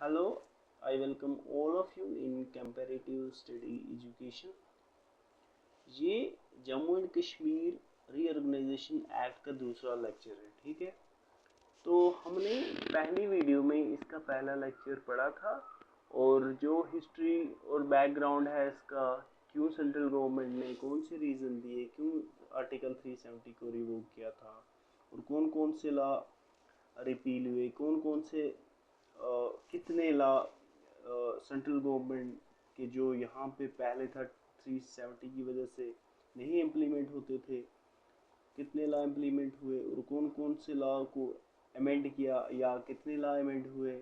Hello, I welcome all of you in comparative study education। ये Jammu and Kashmir reorganisation act का दूसरा lecture है, ठीक है। तो हमने पहली वीडियो में इसका पहला लेक्चर पढ़ा था और जो हिस्ट्री और बैकग्राउंड है इसका, क्यों सेंट्रल गवर्नमेंट ने कौन से रीज़न दिए, क्यों आर्टिकल 370 को रिवोक किया था और कौन कौन से लॉ रिपील हुए, कौन कौन से कितने लॉ सेंट्रल गवर्नमेंट के जो यहाँ पे पहले था 370 की वजह से नहीं इम्प्लीमेंट होते थे, कितने लॉ इम्प्लीमेंट हुए और कौन कौन से लॉ को अमेंड किया या कितने लॉ अमेंड हुए।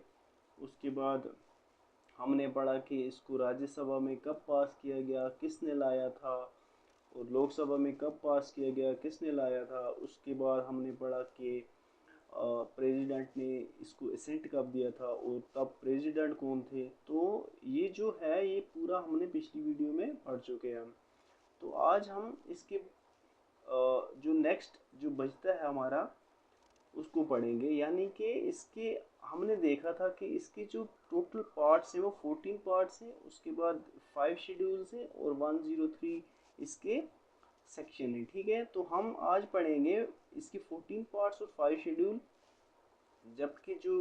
उसके बाद हमने पढ़ा कि इसको राज्यसभा में कब पास किया गया, किसने लाया था, और लोकसभा में कब पास किया गया, किसने लाया था। उसके बाद हमने पढ़ा कि प्रेसिडेंट ने इसको असेंट कब दिया था और तब प्रेसिडेंट कौन थे। तो ये जो है ये पूरा हमने पिछली वीडियो में पढ़ चुके हैं हम। तो आज हम इसके जो नेक्स्ट जो बचता है हमारा उसको पढ़ेंगे, यानी कि इसके हमने देखा था कि इसके जो टोटल पार्ट्स हैं वो 14 पार्ट्स हैं, उसके बाद 5 शेड्यूल्स हैं और 103 इसके सेक्शन है, ठीक है। तो हम आज पढ़ेंगे इसके 14 पार्ट्स और 5 शेड्यूल, जबकि जो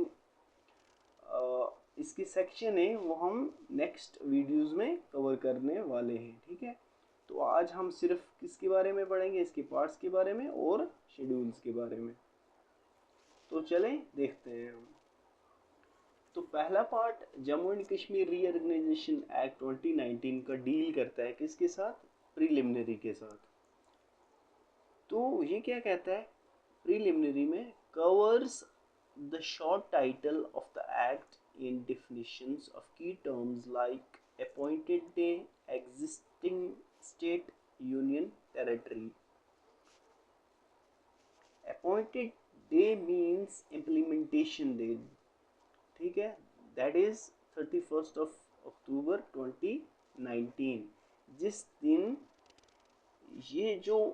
इसके सेक्शन है वो हम नेक्स्ट वीडियोस में कवर करने वाले हैं, ठीक है। तो आज हम सिर्फ किसके बारे में पढ़ेंगे, इसके पार्ट्स के बारे में और शेड्यूल्स के बारे में। तो चलें देखते हैं हम। तो पहला part Jammu and Kashmir reorganisation act 2019 का डील करता है किसके साथ, प्रीलिमिनरी के साथ। तो ये क्या कहता है प्रीलिमिनरी में, covers the short title of the act in definitions of key terms like appointed day, existing state, union territory। appointed day means implementation day, ठीक है, that is 31st of October 2019, जिस दिन ये जो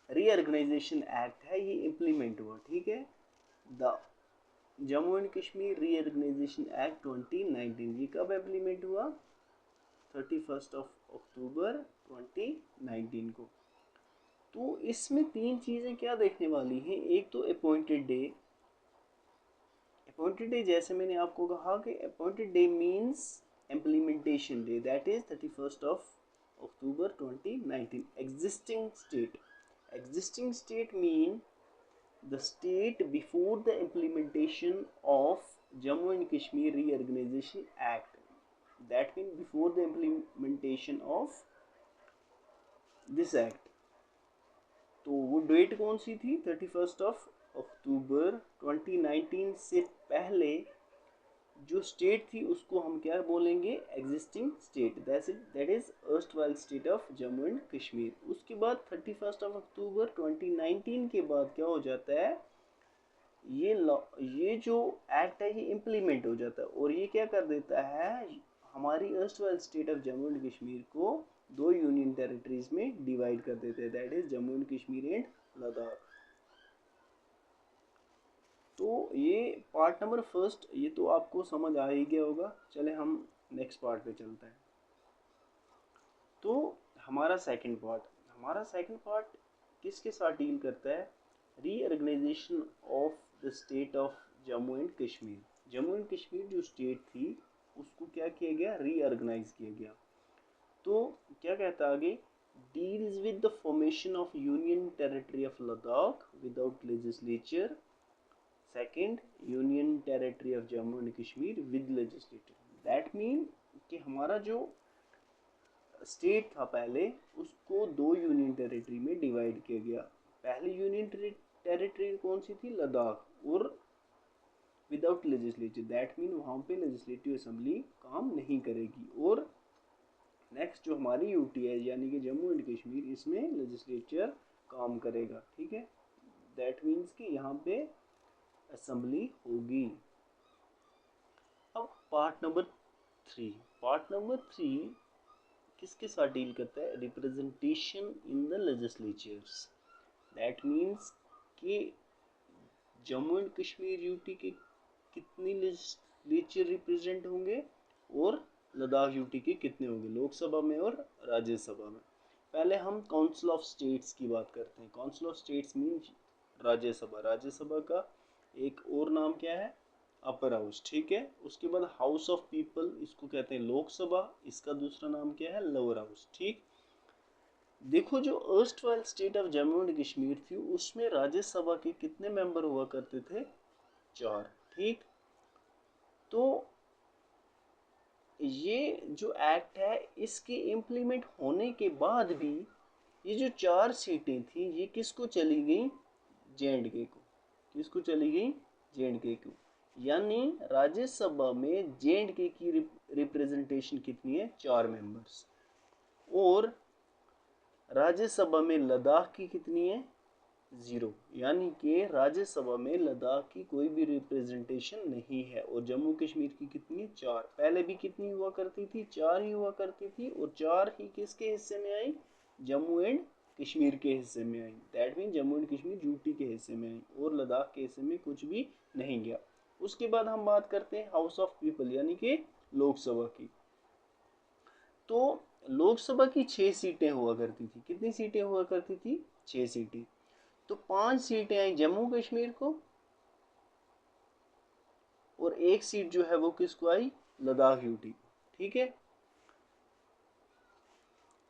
रीऑर्गेनाइजेशन एक्ट है ये implement हुआ, ठीक है। The Jammu and Kashmir reorganisation act 2019 ये कब इम्प्लीमेंट हुआ, 31st ऑफ अक्टूबर 2019 को। तो इसमें तीन चीज़ें क्या देखने वाली हैं, एक तो अपॉइंटेड डे। अपॉइंटेड डे जैसे मैंने आपको कहा कि appointed day means implementation day, that is 31st of October 2019। Existing state, existing state mean the state before the implementation of Jammu and Kashmir Reorganization Act, that means before the implementation of this act। तो वो date कौन सी थी, 31st of October 2019 से पहले जो state थी उसको हम क्या बोलेंगे, existing state, that is erstwhile state of Jammu and Kashmir. उसके बाद 31st ऑफ अक्टूबर 2019 के बाद क्या हो जाता है, ये जो एक्ट है ये इम्प्लीमेंट हो जाता है और ये क्या कर देता है, हमारी erstwhile state of Jammu and Kashmir को दो यूनियन टेरिटरीज में डिवाइड कर देते हैं, that is Jammu and Kashmir and Ladakh. तो ये पार्ट नंबर फर्स्ट ये तो आपको समझ आ ही गया होगा। चले हम नेक्स्ट पार्ट पे चलते हैं। तो हमारा सेकंड पार्ट किसके साथ डील करता है, reorganisation of the state of Jammu and Kashmir. Jammu and Kashmir जो स्टेट थी उसको क्या किया गया, रीऑर्गेनाइज किया गया। तो क्या कहता है आगे, deals with the formation of union territory of Ladakh without legislature. Second, union territory of Jammu and Kashmir with legislature. That mean कि हमारा जो स्टेट था पहले उसको दो यूनियन टेरिटरी में डिवाइड किया गया। पहली यूनियन टेरिटरी कौन सी थी, लद्दाख, और विदाउट लेजिस्लेचर, दैट मीन वहाँ पे लेजिस्लेटिव असेंबली काम नहीं करेगी। और नेक्स्ट जो हमारी यूटी है यानी कि जम्मू एंड कश्मीर, इसमें लेजिस्लेचर काम करेगा, ठीक है। दैट मीन्स कि यहाँ पे असेंबली होगी। अब पार्ट नंबर थ्री किसके साथ डील करता है, representation in the legislatures. That means कि जम्मू एंड कश्मीर यूटी के कितनी लेजिस्लेचर रिप्रेजेंट होंगे और लद्दाख यूटी के कितने होंगे लोकसभा में और राज्यसभा में। पहले हम काउंसिल ऑफ स्टेट्स की बात करते हैं। Council of states means Rajya Sabha. Rajya Sabha का एक और नाम क्या है? अपर हाउस, ठीक है। उसके बाद हाउस ऑफ पीपल, इसको कहते हैं लोकसभा, इसका दूसरा नाम क्या है? लोअर हाउस, ठीक। देखो जो erstwhile state of Jammu and Kashmir थी उसमें राज्यसभा के कितने मेंबर हुआ करते थे? 4, ठीक। तो ये जो एक्ट है इसके इम्प्लीमेंट होने के बाद भी ये जो 4 सीटें थी ये किसको चली गई? जे.एंड.के को। किसको चली गई? जे.एंड.के को। यानी राज्यसभा में जे.एंड.के की रिप्रेजेंटेशन कितनी है? 4 मेंबर्स। और राज्यसभा में लद्दाख की कितनी है? 0। यानी कि राज्यसभा में लद्दाख की कोई भी रिप्रेजेंटेशन नहीं है। और जम्मू कश्मीर की कितनी? 4। पहले भी कितनी हुआ करती थी? 4 ही हुआ करती थी। और 4 ही किसके हिस्से में आई? जम्मू एंड कश्मीर के हिस्से में आई। That mean Jammu and Kashmir UT के हिस्से में आई और लद्दाख के हिस्से में कुछ भी नहीं गया। उसके बाद हम बात करते हैं हाउस ऑफ पीपल यानी कि लोकसभा की। तो लोकसभा की 6 सीटें हुआ करती थी। कितनी सीटें हुआ करती थी? 6 सीटें। तो 5 सीटें आई जम्मू कश्मीर को और 1 सीट जो है वो किसको आई? लद्दाख यूटी को, ठीक है।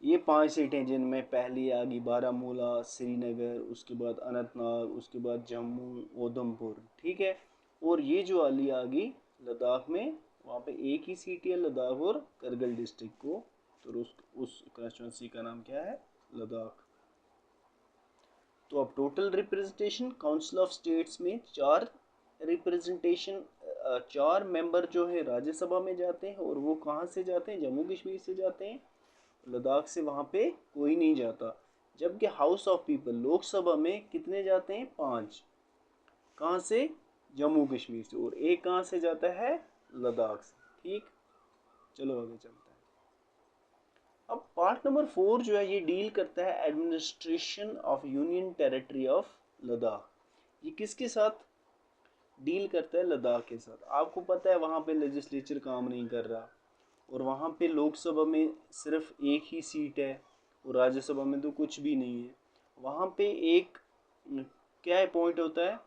ये 5 सीटें जिनमें पहली आ गई बारामूला, श्रीनगर, उसके बाद अनंतनाग, उसके बाद जम्मू, उधमपुर, ठीक है। और ये जो वाली आ गई लद्दाख में, वहाँ पे एक ही सीट है लद्दाख और करगिल डिस्ट्रिक्ट को। तो उस कॉन्स्टिट्यूंसी का नाम क्या है? लद्दाख। तो अब total representation council of states में 4 रिप्रेजेंटेशन 4 मेंबर जो है राज्यसभा में जाते हैं। और वो कहाँ से जाते हैं? जम्मू कश्मीर से जाते हैं। लद्दाख से वहाँ पे कोई नहीं जाता। जबकि हाउस ऑफ पीपल लोकसभा में कितने जाते हैं? 5। कहाँ से? जम्मू कश्मीर से। और एक कहाँ से जाता है? लद्दाख से, ठीक। चलो आगे चलते हैं। अब पार्ट नंबर 4 जो है ये डील करता है administration of union territory of Ladakh. ये किसके साथ डील करता है? लद्दाख के साथ। आपको पता है वहाँ पे लेजिस्लेचर काम नहीं कर रहा और वहाँ पे लोकसभा में सिर्फ एक ही सीट है और राज्यसभा में तो कुछ भी नहीं है। वहाँ पे एक क्या अपॉइंट होता है?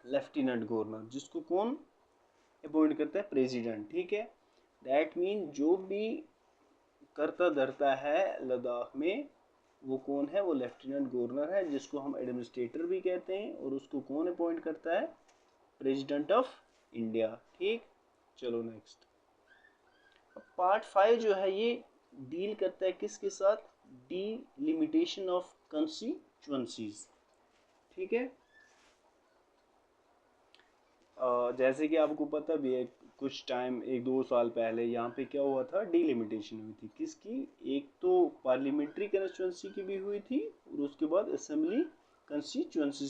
लेफ्टिनेंट गवर्नर, जिसको कौन अपॉइंट करता है? प्रेसिडेंट, ठीक है। दैट मीन जो भी करता धरता है लद्दाख में वो कौन है? वो लेफ्टिनेंट गवर्नर है, जिसको हम एडमिनिस्ट्रेटर भी कहते हैं। और उसको कौन अपॉइंट करता है? प्रेसिडेंट ऑफ इंडिया, ठीक। चलो नेक्स्ट। पार्ट 5 जो है ये डील करता है किसके साथ? डिलिमिटेशन ऑफ कॉन्स्टिट्यूएंसीज, ठीक है। जैसे कि आपको पता भी है कुछ टाइम 1-2 साल पहले यहाँ पे क्या हुआ था? डिलिमिटेशन हुई थी। किसकी? एक तो पार्लियामेंट्री कॉन्स्टिट्यूएंसी की भी हुई थी और उसके बाद असेंबली कॉन्स्टिट्यूएंसी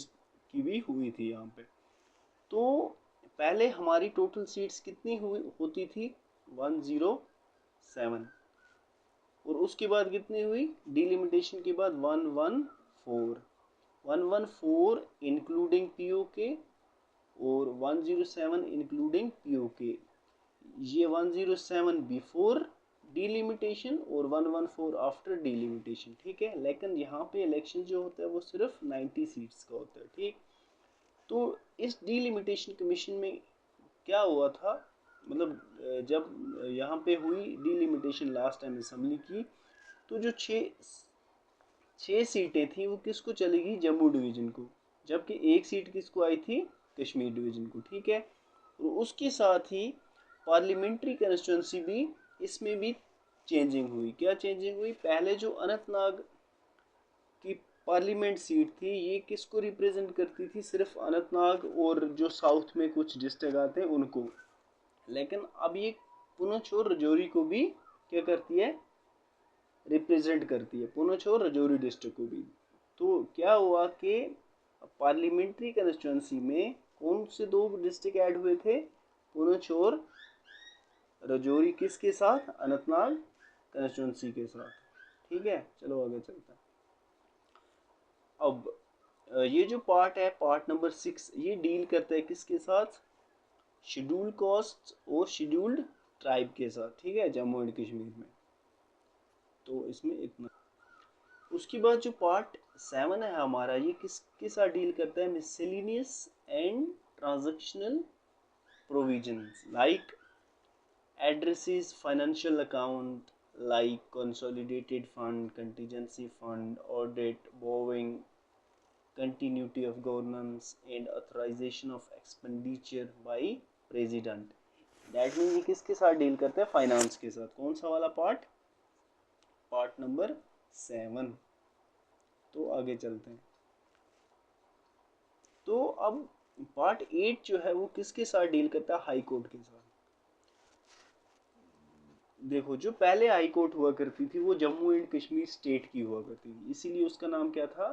की भी हुई थी यहाँ पे। तो पहले हमारी टोटल सीट्स कितनी होती थी? 107। और उसके बाद कितनी हुई? डिलिमिटेशन के बाद 114 इंक्लूडिंग पीओके और 107 इंक्लूडिंग पीओके। ये 107 बिफोर डिलिमिटेशन और 114 आफ्टर डिलिमिटेशन, ठीक है। लेकिन यहाँ पे इलेक्शन जो होता है वो सिर्फ 90 सीट्स का होता है, ठीक। तो इस डिलिमिटेशन कमीशन में क्या हुआ था? मतलब जब यहाँ पे हुई डिलिमिटेशन लास्ट टाइम असेंबली की, तो जो 6 सीटें थी वो किसको चली गई? जम्मू डिवीज़न को। जबकि 1 सीट किसको आई थी? कश्मीर डिवीज़न को, ठीक है। और उसके साथ ही पार्लियामेंट्री कॉन्स्टिट्यूंसी भी इसमें भी चेंजिंग हुई। क्या चेंजिंग हुई? पहले जो अनंतनाग की पार्लियामेंट सीट थी ये किसको रिप्रेजेंट करती थी? सिर्फ अनंतनाग और जो साउथ में कुछ डिस्ट्रिक्ट आते हैं उनको। लेकिन अब ये पुंछ और राजौरी को भी क्या करती है? रिप्रेजेंट करती है, पुंछ और राजौरी डिस्ट्रिक्ट को भी। तो क्या हुआ कि पार्लियामेंट्री कॉन्स्टिट्यूंसी में कौन से 2 डिस्ट्रिक्ट ऐड हुए थे? पुंछ और राजौरी। किसके साथ? अनंतनाग कॉन्स्टिट्यूंसी के साथ, ठीक है। चलो आगे चलते हैं। अब ये जो पार्ट है पार्ट नंबर 6 ये डील करता है किसके साथ? शेड्यूल कास्ट और शेड्यूल्ड ट्राइब के साथ, ठीक है, जम्मू एंड कश्मीर में। तो इसमें इतना। उसके बाद जो पार्ट 7 है हमारा, ये किसके साथ डील करता है? Miscellaneous and transactional provisions like addresses, financial account like consolidated fund, contingency fund, audit, borrowing, continuity of governance and authorization of expenditure by president. That means ये किसके साथ डील करते हैं? फाइनेंस के साथ। कौन सा वाला पार्ट? Part number 7। तो आगे चलते हैं। तो अब पार्ट 8 जो है वो किसके साथ डील करता है? हाई कोर्ट के साथ। देखो, जो पहले हाई कोर्ट हुआ करती थी वो जम्मू एंड कश्मीर स्टेट की हुआ करती थी, इसीलिए उसका नाम क्या था?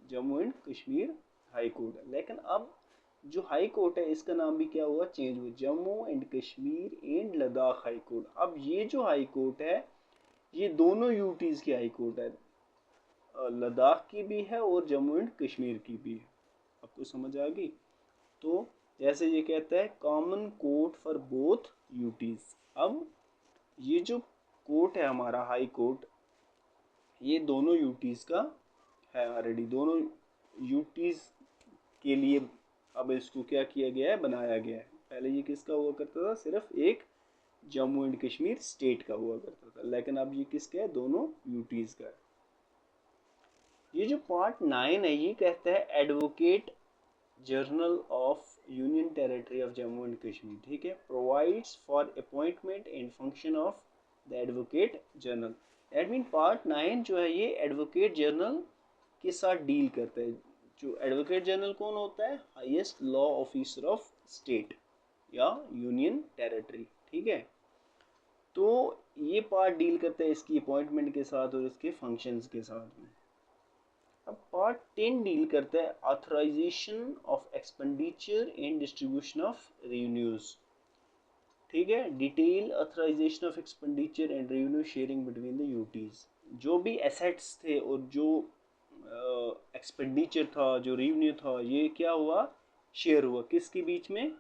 Jammu and Kashmir high court. लेकिन अब जो हाई कोर्ट है इसका नाम भी क्या हुआ? चेंज हुआ, Jammu and Kashmir and Ladakh high court. अब ये जो हाई कोर्ट है ये दोनों यूटीज की हाई कोर्ट है, लद्दाख की भी है और जम्मू एंड कश्मीर की भी है। आपको समझ आ गई? तो जैसे ये कहता है common court for both UTs. अब ये जो कोर्ट है हमारा हाई कोर्ट, ये दोनों यूटीज का है ऑलरेडी, दोनों यूटीज के लिए। अब इसको क्या किया गया है? बनाया गया है। पहले ये किसका हुआ करता था? सिर्फ एक जम्मू एंड कश्मीर स्टेट का हुआ करता था, लेकिन अब ये किसका है? दोनों यूटीज का है। ये जो पार्ट 9 है ये कहता है advocate journal of union territory of Jammu and Kashmir, ठीक है, provides for appointment and function of the advocate general. That mean part 9 जो है ये एडवोकेट जनरल के साथ डील करता है। जो एडवोकेट जनरल कौन होता है? Highest law officer of state या यूनियन टेरिटरी, ठीक है। तो ये पार्ट डील करता है इसकी अपॉइंटमेंट के साथ और इसके फंक्शंस के साथ में। अब पार्ट 10 डील करता है authorisation of expenditure and distribution of revenues, ठीक है, detail authorisation of expenditure and revenue sharing between the UTs. जो भी एसेट्स थे और जो एक्सपेंडिचर था, जो रेवेन्यू था, ये क्या हुआ? शेयर हुआ किसके बीच में?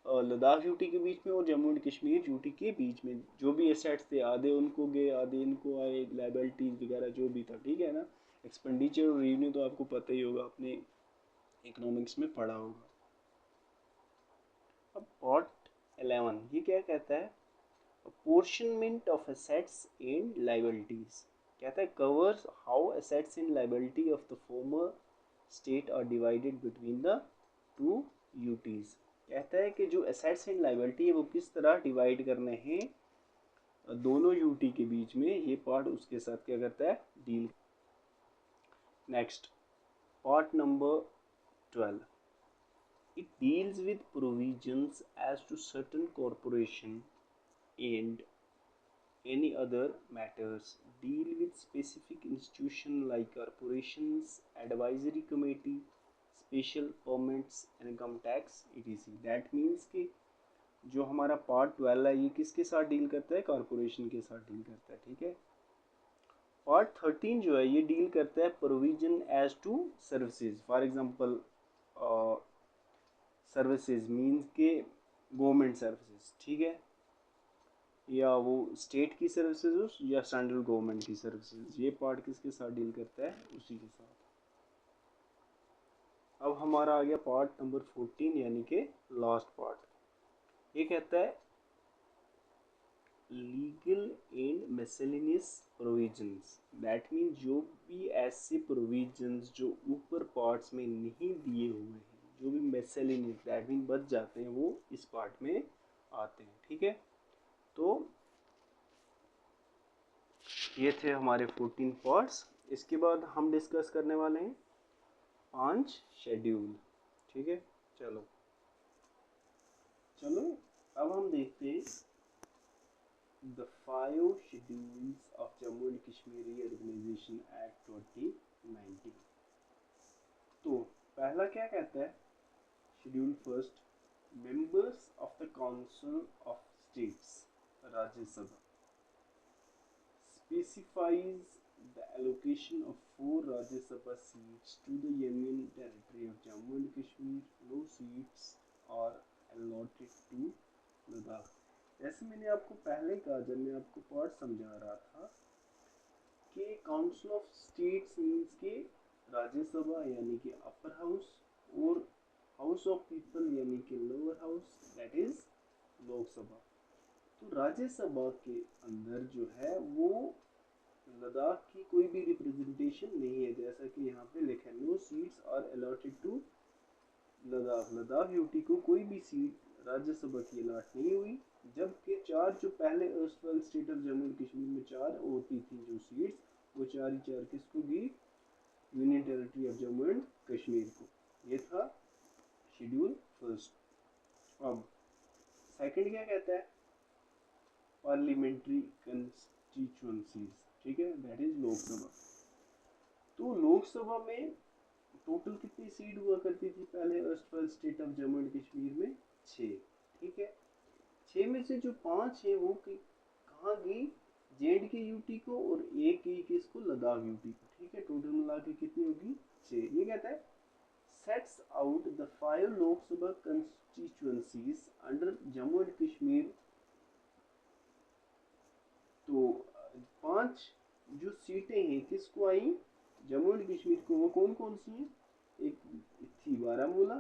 लद्दाख यूटी के बीच में और जम्मू एंड कश्मीर यूटी के बीच में। जो भी एसेट्स थे आधे उनको गए आधे इनको आए, लाइबिलिटीज वगैरह जो भी था, ठीक है ना। एक्सपेंडिचर और रेवेन्यू तो आपको पता ही होगा, अपने इकोनॉमिक्स में पढ़ा होगा। अब पार्ट 11 ये क्या कहता है? Apportionment of assets and liabilities. कहता है covers how assets and liability of the former state are divided between the two UTs. कहता है कि जो एसेट्स एंड लाइबिलिटी है वो किस तरह डिवाइड करने हैं दोनों यूटी के बीच में। ये पार्ट उसके साथ क्या करता है? Deal. Next part number 12, it deals with provisions as to certain corporation and any other matters deal with specific institution like corporations advisory committee special permits income tax etc। that means कि जो हमारा part 12 है ये किसके साथ deal करता है? Corporation के साथ डील करता है, ठीक है। पार्ट 13 जो है ये डील करता है provision as to services. For example services means के गवर्नमेंट सर्विसेज, ठीक है, या वो स्टेट की सर्विसेज हो या सेंट्रल गवर्नमेंट की सर्विसेज। ये पार्ट किसके साथ डील करता है? उसी के साथ। अब हमारा आ गया पार्ट नंबर 14 यानी कि लास्ट पार्ट। ये कहता है legal and miscellaneous provisions. That mean जो भी ऐसे प्रोविजंस जो ऊपर पार्ट्स में नहीं दिए हुए हैं, जो भी मिसलेनियस दैट मीन बच जाते हैं, वो इस पार्ट में आते हैं, ठीक है। तो ये थे हमारे 14 पार्ट्स। इसके बाद हम डिस्कस करने वाले हैं 5 शेड्यूल, ठीक है। चलो चलो अब हम देखते हैं the 5 schedules of Jammu and Kashmir reorganisation act 2019। तो पहला क्या कहता है? Schedule first, members of the council of states Rajya Sabha specifies the allocation of 4 Rajya Sabha seats to the Union Territory of Jammu and Kashmir. No seats are allotted to Ladakh. जैसे मैंने आपको पहले कहा जब मैं आपको पार्ट समझा रहा था कि काउंसिल ऑफ स्टेट्स मीन्स के राज्यसभा यानी कि अपर हाउस और हाउस ऑफ पीपल यानी कि lower house that is Lok Sabha. तो राज्यसभा के अंदर जो है वो लद्दाख की कोई भी रिप्रेजेंटेशन नहीं है, जैसा कि यहाँ पे लिखा है no seats are allotted to Ladakh. Ladakh UT को कोई भी सीट राज्यसभा की अलाट नहीं हुई, जबकि चार जो पहले erstwhile state of Jammu and Kashmir में चार होती थी जो सीट्स, वो चार ही चार किसको दी, union territory of Jammu and Kashmir को। ये था शेड्यूल फर्स्ट। अब सेकंड क्या कहता है, पार्लियामेंट्री कंस्टिट्यूएंसीज, ठीक है, दैट इज लोकसभा। तो लोकसभा में टोटल कितनी सीट हुआ करती थी पहले erstwhile state of Jammu and Kashmir में, 6, ठीक है। 6 में से जो 5 है वो कहाँ गई, जेएंडके यूटी को, और एक गई किसको, लद्दाख यूटी को, ठीक है। टोटल मिला के कितनी होगी, 6। ये कहता है sets out the 5 Lok Sabha constituencies under Jammu and Kashmir. तो 5 जो सीटें हैं किसको आई, जम्मू एंड कश्मीर को, वो कौन कौन सी हैं, एक थी बारामूला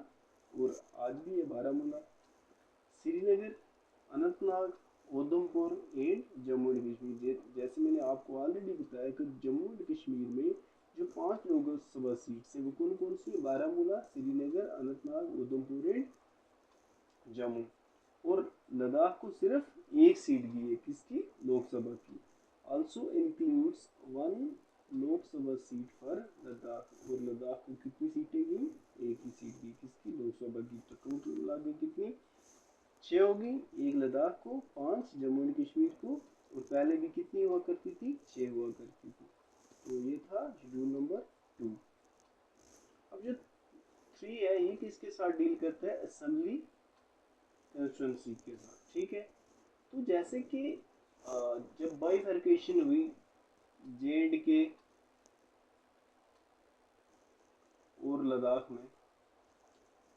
और आज भी है बारामूला, श्रीनगर, अनंतनाग, उधमपुर एंड जम्मू एंड कश्मीर। जैसे मैंने आपको ऑलरेडी बताया कि जम्मू एंड कश्मीर में जो 5 लोकसभा सीट्स हैं वो कौन कौन सी है, बारामूला, श्रीनगर, अनंतनाग, उधमपुर एंड जम्मू। और लद्दाख को सिर्फ एक सीट दी है, किसकी, लोकसभा की। Also includes 1 Lok Sabha seat for Ladakh, और लद्दाख को कितनी सीटें दी, एक ही सीट दी, किसकी, लोकसभा की। तो टोटल मिला के कितनी, 6 होगी, एक लद्दाख को, 5 जम्मू एंड कश्मीर को, और पहले भी कितनी हुआ करती थी, 6 हुआ करती थी। तो ये था शेड्यूल नंबर 2। अब जो 3 है ये किसके साथ डील करता है, असेंबली कंस्टिट्यूएंसी के साथ, ठीक है। तो जैसे कि जब बाइफर्केशन हुई जेएंडके और लद्दाख में,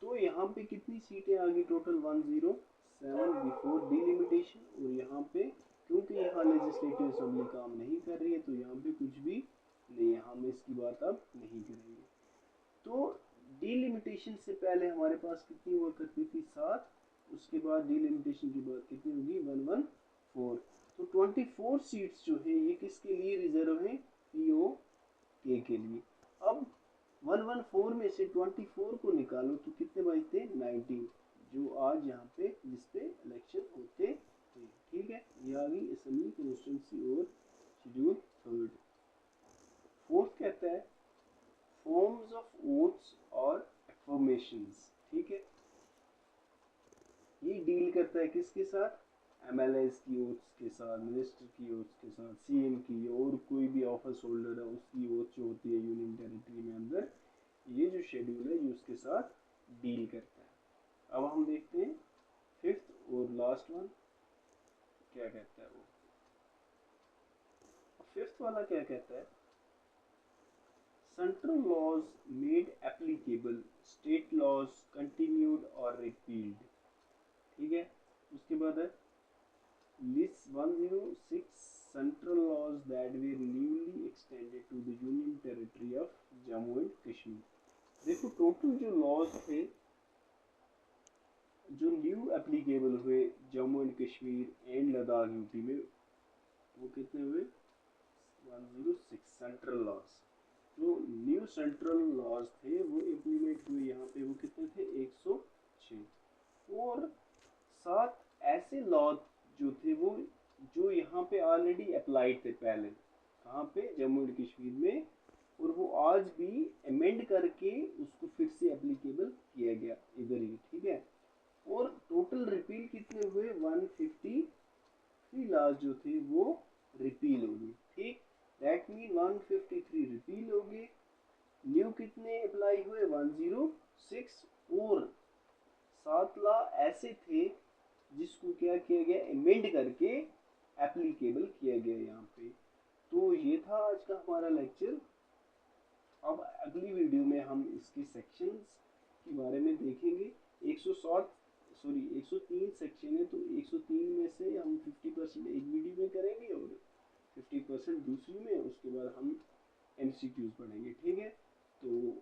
तो यहाँ पे कितनी सीटें आ गई, टोटल 107 बिफोर डिलिमिटेशन। और यहाँ पे क्योंकि यहाँ लेजिस्लेटिव असेंबली काम नहीं कर रही है तो यहाँ पे कुछ भी नहीं है, हम इसकी बात अब नहीं करेंगे। तो डिलिमिटेशन से पहले हमारे पास कितनी हुआ करती थी, 7, उसके बाद डिलिमिटेशन के बाद कितनी होगी, 114। तो 24 सीट्स जो है ये किसके लिए रिजर्व है, पीओके के लिए। अब 114 में से 24 को निकालो तो कितने बचते, 19, जो आज यहाँ पे जिस पे इलेक्शन होते हैं, ठीक है। ये आ गई असेंबली कंस्टिट्यूएंसी और शेड्यूल 3। फोर्थ कहता है फॉर्म्स ऑफ ओथ्स और एफर्मेशंस, ठीक है। ये डील करता है किसके साथ, एमएलएस की ओथ्स के साथ, मिनिस्टर की ओथ्स के साथ, सीएम की, और कोई भी ऑफिस होल्डर है उसकी ओथ जो होती है यूनियन टेरिटरी में अंदर, ये जो शेड्यूल है ये उसके साथ डील करता है। अब हम देखते हैं 5th और लास्ट वन क्या कहता है वो। 5th वाला क्या कहता है, central laws made applicable, state laws continued और रिपील्ड, ठीक है। उसके बाद है list 106 central laws that were newly extended to the union territory of Jammu and Kashmir. देखो टोटल जो लॉज थे जो न्यू एप्लीकेबल हुए Jammu and Kashmir and Ladakh UT में, वो कितने हुए, 106 सेंट्रल लॉज। जो न्यू सेंट्रल लॉज थे वो इम्प्लीमेंट हुए यहाँ पे, वो कितने थे, 106। और 7 ऐसे लॉ जो थे वो जो यहाँ पे ऑलरेडी अप्लाइड थे पहले, कहाँ पे, जम्मू एंड कश्मीर में, और वो आज भी अमेंड करके उसको फिर से एप्लीकेबल किया गया इधर ही, ठीक है। और टोटल रिपील कितने हुए, 153 लॉज जो थे वो रिपील हो गए, ठीक। दैट मीन 153 रिपील हो गए, न्यू कितने अप्लाई हुए, 106, और 7 लॉ ऐसे थे जिसको क्या किया गया, अमेंड करके एप्लीकेबल किया गया यहाँ पे। तो ये था आज का हमारा लेक्चर। अब अगली वीडियो में हम इसके सेक्शंस के बारे में देखेंगे। सॉरी 103 सेक्शन है, तो 103 में से हम 50% एक वीडियो में करेंगे और 50% दूसरी में, उसके बाद हम एमसीक्यूज पढ़ेंगे, ठीक है। तो